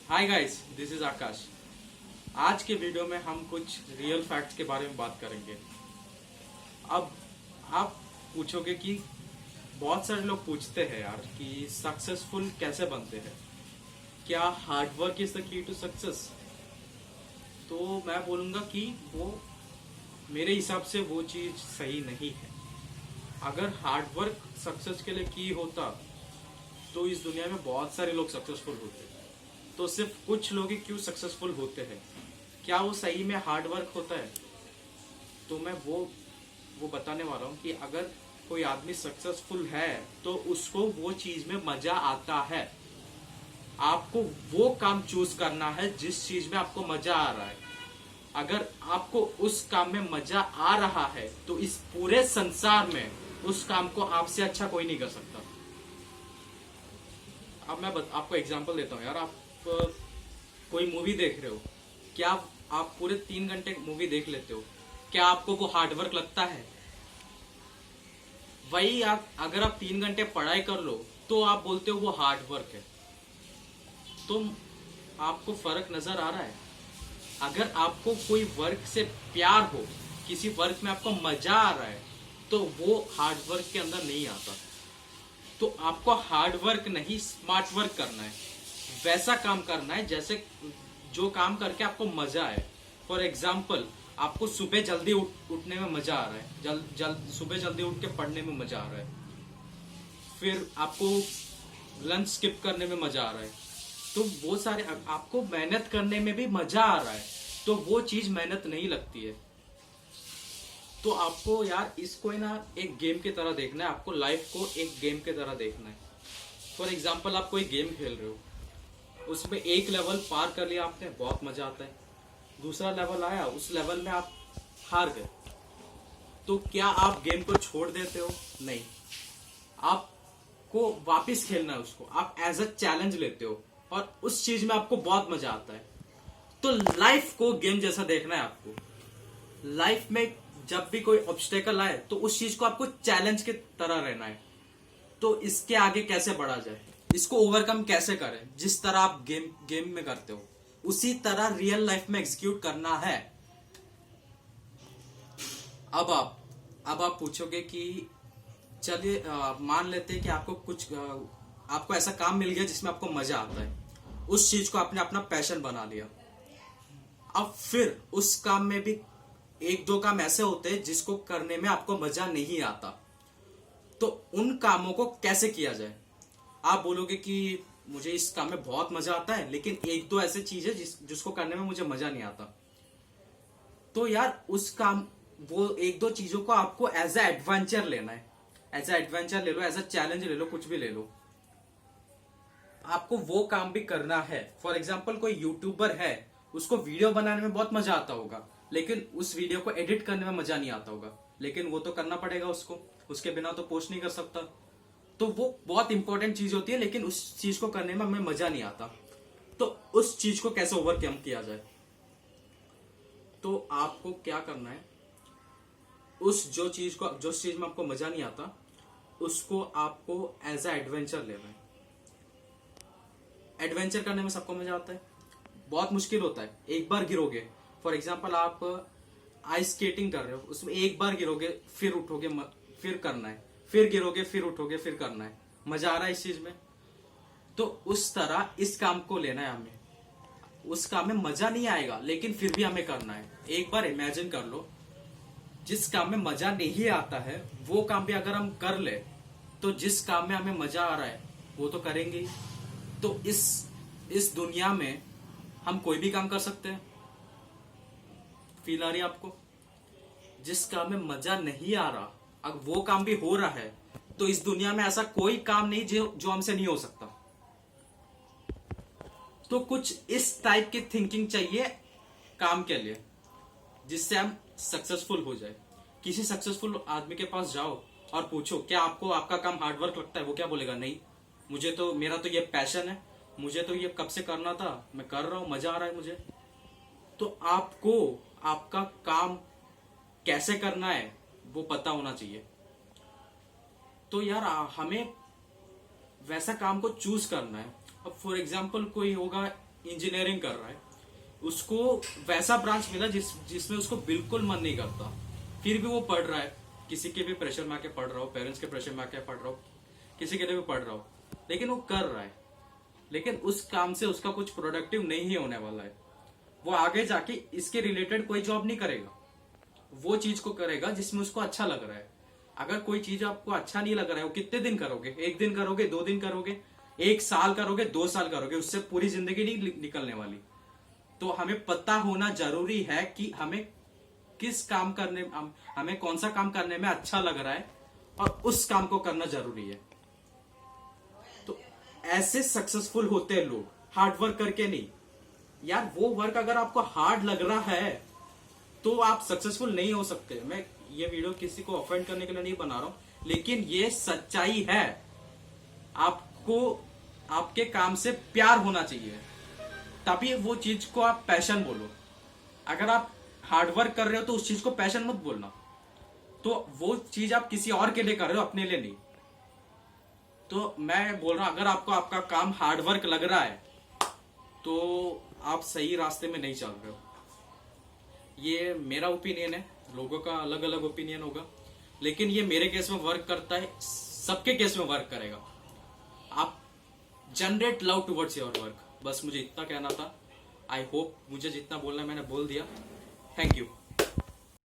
Hi guys, this is आकाश। आज के video में हम कुछ रियल फैक्ट्स के बारे में बात करेंगे। अब आप पूछोगे कि बहुत सारे लोग पूछते हैं यार कि सक्सेसफुल कैसे बनते हैं, क्या hard work is the key to success. तो मैं बोलूँगा कि वो मेरे हिसाब से वो चीज़ सही नहीं है। अगर हार्ड वर्क सक्सेस के लिए की होता तो इस दुनिया में बहुत सारे लोग सक्सेसफुल होते। तो सिर्फ कुछ लोग ही क्यों सक्सेसफुल होते हैं? क्या वो सही में हार्ड वर्क होता है? तो मैं वो बताने वाला हूँ कि अगर कोई आदमी सक्सेसफुल है तो उसको वो चीज में मजा आता है। आपको वो काम चूज करना है जिस चीज में आपको मजा आ रहा है। अगर आपको उस काम में मजा आ रहा है तो इस पूरे संसार में उस काम को आपसे अच्छा कोई नहीं कर सकता। अब मैं आपको एग्जांपल देता हूँ यार। आप कोई मूवी देख रहे हो, क्या आप पूरे 3 घंटे मूवी देख लेते हो? क्या आपको वो हार्ड वर्क लगता है? वही आप अगर आप 3 घंटे पढ़ाई कर लो तो आप बोलते हो वो हार्ड वर्क है। तो आपको फर्क नजर आ रहा है? अगर आपको कोई वर्क से प्यार हो, किसी वर्क में आपको मजा आ रहा है, तो वो हार्ड वर्क के अंदर नहीं आता। तो आपको हार्ड वर्क नहीं, स्मार्ट वर्क करना है। वैसा काम करना है जैसे जो काम करके आपको मजा आए। फॉर एग्जाम्पल, आपको सुबह जल्दी उठने में मजा आ रहा है, सुबह जल्दी उठ के पढ़ने में मजा आ रहा है, फिर आपको लंच स्किप करने में मजा आ रहा है, तो वो सारे आपको मेहनत करने में भी मजा आ रहा है, तो वो चीज मेहनत नहीं लगती है। तो आपको यार इसको ना एक गेम की तरह देखना है। आपको लाइफ को एक गेम की तरह देखना है। फॉर एग्जाम्पल, आप कोई गेम खेल रहे हो, उसमें एक लेवल पार कर लिया आपने, बहुत मजा आता है। दूसरा लेवल आया, उस लेवल में आप हार गए, तो क्या आप गेम को छोड़ देते हो? नहीं, आपको वापस खेलना है उसको। आप एज अ चैलेंज लेते हो और उस चीज में आपको बहुत मजा आता है। तो लाइफ को गेम जैसा देखना है आपको। लाइफ में जब भी कोई ऑब्स्टेकल आए तो उस चीज को आपको चैलेंज की तरह रहना है। तो इसके आगे कैसे बढ़ा जाए, इसको ओवरकम कैसे करें, जिस तरह आप गेम में करते हो उसी तरह रियल लाइफ में एग्जीक्यूट करना है। अब आप पूछोगे कि चलिए मान लेते हैं कि आपको ऐसा काम मिल गया जिसमें आपको मजा आता है। उस चीज को आपने अपना पैशन बना लिया। अब फिर उस काम में भी एक दो काम ऐसे होते हैं जिसको करने में आपको मजा नहीं आता। तो उन कामों को कैसे किया जाए? आप बोलोगे कि मुझे इस काम में बहुत मजा आता है, लेकिन एक दो ऐसे चीज है जिसको करने में मुझे मजा नहीं आता। तो यार उस काम, वो एक दो चीजों को आपको एज ए एडवेंचर लेना है। एज ए एडवेंचर ले लो, एज ए चैलेंज ले लो, कुछ भी ले लो। आपको वो काम भी करना है। फॉर एग्जाम्पल, कोई यूट्यूबर है, उसको वीडियो बनाने में बहुत मजा आता होगा, लेकिन उस वीडियो को एडिट करने में मजा नहीं आता होगा, लेकिन वो तो करना पड़ेगा उसको, उसके बिना तो पोस्ट नहीं कर सकता। तो वो बहुत इंपॉर्टेंट चीज होती है, लेकिन उस चीज को करने में हमें मजा नहीं आता। तो उस चीज को कैसे ओवरकम किया जाए? तो आपको क्या करना है, जो चीज में आपको मजा नहीं आता, उसको आपको एज ए एडवेंचर लेना है। एडवेंचर करने में सबको मजा आता है, बहुत मुश्किल होता है, एक बार गिरोगे। फॉर एग्जाम्पल, आप आइस स्केटिंग कर रहे हो, उसमें एक बार गिरोगे, फिर उठोगे, फिर करना है, फिर गिरोगे, फिर उठोगे, फिर करना है। मजा आ रहा है इस चीज में। तो उस तरह इस काम को लेना है हमें। उस काम में मजा नहीं आएगा, लेकिन फिर भी हमें करना है। एक बार इमेजिन कर लो, जिस काम में मजा नहीं आता है वो काम भी अगर हम कर ले, तो जिस काम में हमें मजा आ रहा है वो तो करेंगे ही। तो इस दुनिया में हम कोई भी काम कर सकते हैं। फील आ रही है आपको? जिस काम में मजा नहीं आ रहा, अगर वो काम भी हो रहा है, तो इस दुनिया में ऐसा कोई काम नहीं जो हमसे नहीं हो सकता। तो कुछ इस टाइप की थिंकिंग चाहिए काम के लिए, जिससे हम सक्सेसफुल हो जाए। किसी सक्सेसफुल आदमी के पास जाओ और पूछो क्या आपको आपका काम हार्डवर्क लगता है? वो क्या बोलेगा? नहीं, मेरा तो ये पैशन है, मुझे तो ये कब से करना था, मैं कर रहा हूं, मजा आ रहा है मुझे। तो आपको आपका काम कैसे करना है वो पता होना चाहिए। तो यार हमें वैसा काम को चूज करना है। अब फॉर एग्जाम्पल, कोई होगा इंजीनियरिंग कर रहा है, उसको वैसा ब्रांच मिला जिसमें उसको बिल्कुल मन नहीं करता, फिर भी वो पढ़ रहा है। किसी के भी प्रेशर में आके पढ़ रहा हो, पेरेंट्स के प्रेशर में आके पढ़ रहा हो, किसी के लिए भी पढ़ रहा हो, लेकिन वो कर रहा है। लेकिन उस काम से उसका कुछ प्रोडक्टिव नहीं ही होने वाला है। वो आगे जाके इसके रिलेटेड कोई जॉब नहीं करेगा, वो चीज को करेगा जिसमें उसको अच्छा लग रहा है। अगर कोई चीज आपको अच्छा नहीं लग रहा है, वो कितने दिन करोगे? 1 दिन करोगे, 2 दिन करोगे, 1 साल करोगे, 2 साल करोगे, उससे पूरी जिंदगी नहीं निकलने वाली। तो हमें पता होना जरूरी है कि हमें किस काम करने, हमें कौन सा काम करने में अच्छा लग रहा है और उस काम को करना जरूरी है। तो ऐसे सक्सेसफुल होते हैं लोग, हार्ड वर्क करके नहीं। यार वो वर्क अगर आपको हार्ड लग रहा है तो आप सक्सेसफुल नहीं हो सकते। मैं ये वीडियो किसी को ऑफेंड करने के लिए नहीं बना रहा हूं, लेकिन ये सच्चाई है। आपको आपके काम से प्यार होना चाहिए, तभी वो चीज को आप पैशन बोलो। अगर आप हार्ड वर्क कर रहे हो तो उस चीज को पैशन मत बोलना। तो वो चीज आप किसी और के लिए कर रहे हो, अपने लिए नहीं। तो मैं बोल रहा हूं, अगर आपको आपका काम हार्ड वर्क लग रहा है तो आप सही रास्ते में नहीं चल रहे हो। ये मेरा ओपिनियन है, लोगों का अलग अलग ओपिनियन होगा, लेकिन ये मेरे केस में वर्क करता है, सबके केस में वर्क करेगा। आप generate love towards your work, बस मुझे इतना कहना था। आई होप मुझे जितना बोलना है मैंने बोल दिया। Thank you.